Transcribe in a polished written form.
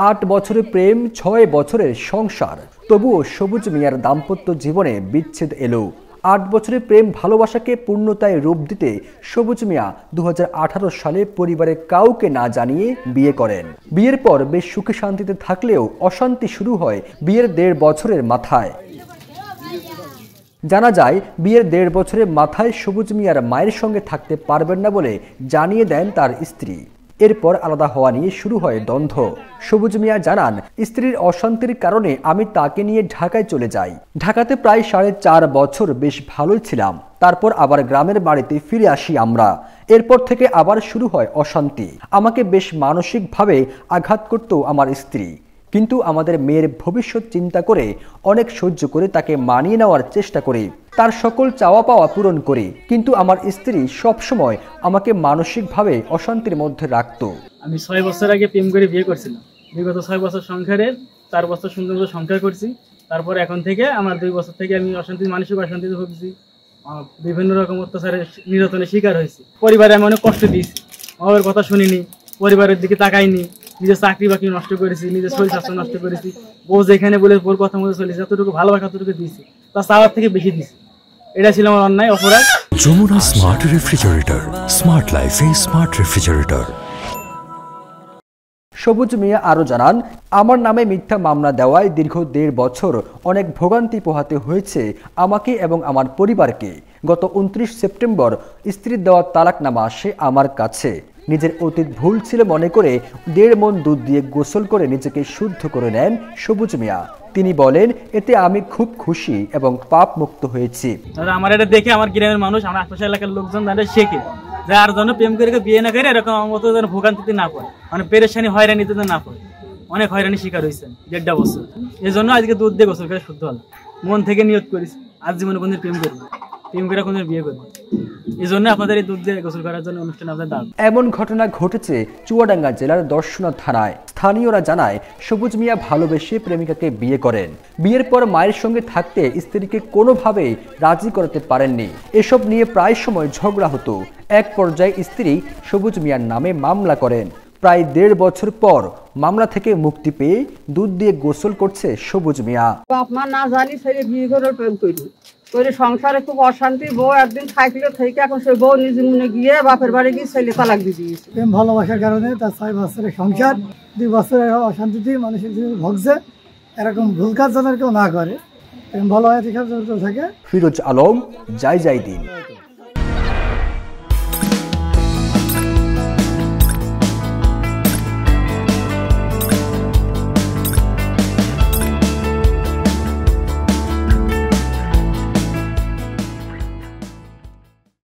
8 বছরের প্রেম, 6 বছরের সংসার, তবুও সবুজ মিয়ার দাম্পত্য জীবনে বিচ্ছেদ এলো। 8 বছরের প্রেম ভালোবাসাকে পূর্ণতায় রূপ দিতে সবুজ মিয়া 2018 সালে পরিবারের কাউকে না জানিয়ে বিয়ে করেন। বিয়ের পর বেশ সুখে শান্তিতে থাকলেও অশান্তি শুরু হয় বিয়ের 1.5 বছরের মাথায়। জানা যায়, বিয়ের 1.5 বছরের মাথায় সবুজ মিয়ার মায়ের সঙ্গে থাকতে পারবেন না বলে জানিয়ে দেন তার স্ত্রী। এরপর আলাদা হওয়া নিয়ে শুরু হয় দ্বন্দ্ব। সবুজ মিয়া জানান, স্ত্রীর অশান্তির কারণে আমি তাকে নিয়ে ঢাকায় চলে যাই। ঢাকাতে প্রায় 4.5 বছর বেশ ভালোই ছিলাম। তারপর আবার গ্রামের বাড়িতে ফিরে আসি আমরা। এরপর থেকে আবার শুরু হয় অশান্তি। আমাকে বেশ মানসিকভাবে আঘাত করত আমার স্ত্রী। কিন্তু আমাদের মেয়ের ভবিষ্যৎ চিন্তা করে অনেক সহ্য করে তাকে মানিয়ে নেওয়ার চেষ্টা করি, তার সকল চাওয়া পাওয়া পূরণ করি। কিন্তু আমার স্ত্রী সবসময় আমাকে মানসিকভাবে অশান্তির মধ্যে রাখত। আমি 6 বছর আগে প্রেম করে বিয়ে করছিলাম। বিগত 6 বছর সংসারে 4 বছর সুন্দর করে সংসার করছি। তারপর এখন থেকে আমার 2 বছর থেকে আমি মানসিক অশান্তিতে ভুগছি। বিভিন্ন রকম অত্যাচারের নির্যাতনের শিকার হয়েছি। পরিবারে আমি অনেক কষ্ট দিয়েছি। মায়ের কথা শুনিনি, পরিবারের দিকে তাকাইনি, নিজের চাকরি বাকরি নষ্ট করেছি, নিজের শরীর স্বাস্থ্য নষ্ট করেছি। বউ যেখানে বলে ওর কথা মতো চলেছি, যতটুকু ভালোবাসা ততটুকু দিয়েছি, তার চাওয়ার থেকে বেশি দিয়েছি। এটা ছিল আমার অন্যায়, অপরাধ। যমুনা স্মার্ট রেফ্রিজারেটর, স্মার্ট লাইফে স্মার্ট রেফ্রিজারেটর। সবুজ মিয়া আরও জানান, আমার নামে মিথ্যা মামলা দেওয়ায় দীর্ঘ 1.5 বছর অনেক ভোগান্তি পোহাতে হয়েছে আমাকে এবং আমার পরিবারকে। গত 29 সেপ্টেম্বর স্ত্রীর দেওয়া তালাকনামা আসে আমার কাছে। নিজের অতীত ভুল ছিল মনে করে 1.5 মণ দুধ দিয়ে গোসল করে নিজেকে শুদ্ধ করে নেন সবুজ মিয়া। তিনি বলেন, এতে আমি খুব খুশি এবং পাপ মুক্ত হয়েছি। আমার এটা দেখে আমার গ্রামের মানুষ, আমার আশেপাশে এলাকার লোকজন জানে শেখে যে আর জন্য প্রেম করে বিয়ে না করে এরকম আমার মতো যেন ভোগান্তিতে না পড়ে, মানে পেরেশানি হয়রানিতে না পড়ে। অনেক হয়রানি শিকার হয়েছেন 1.5 বছর। এই জন্য আজকে দুধ দিয়ে গোসল করে শুদ্ধ হল। মন থেকে নিয়ত করেছি আজ জীবনে কোনদিন প্রেম করবো, প্রেম করে কোনদিন বিয়ে করবো। এই জন্য আপনাদের এই দুধ দিয়ে গোসল করার জন্য অনুষ্ঠান আপনাদের দাম। এমন ঘটনা ঘটেছে চুয়াডাঙ্গা জেলার দর্শনা থানায়। স্থানীয়রা জানায়, সবুজ মিয়া ভালোবেসে প্রেমিকাকে বিয়ে করেন। বিয়ের পর মায়ের সঙ্গে থাকতে স্ত্রীকে কোনোভাবেই রাজি করাতে পারেননি। এসব নিয়ে প্রায় সময় ঝগড়া হতো। এক পর্যায়ে স্ত্রী সবুজ মিয়ার নামে মামলা করেন। প্রায় 1.5 বছর পর মামলা থেকে মুক্তি পেয়ে দুধ দিয়ে গোসল করছে সবুজ মিয়া। বাপ মা না জানি ছেলে বিয়ে করে প্রেম করি করে সংসারে খুব অশান্তি। বউ একদিন থাকলে থেকে এখন সে বউ নিজ মনে গিয়ে বাপের বাড়ি গিয়ে ছেলে তালাক দিয়ে দিয়েছে। প্রেম ভালোবাসার কারণে তার 6 বছরের সংসার 2 বছরের অশান্তিতে মানুষের জীবনে ভুগছে। এরকম ভুল কাজ যেন কেউ না করে, প্রেম ভালোবাসা থাকে। ফিরোজ আলম, জয় দিন।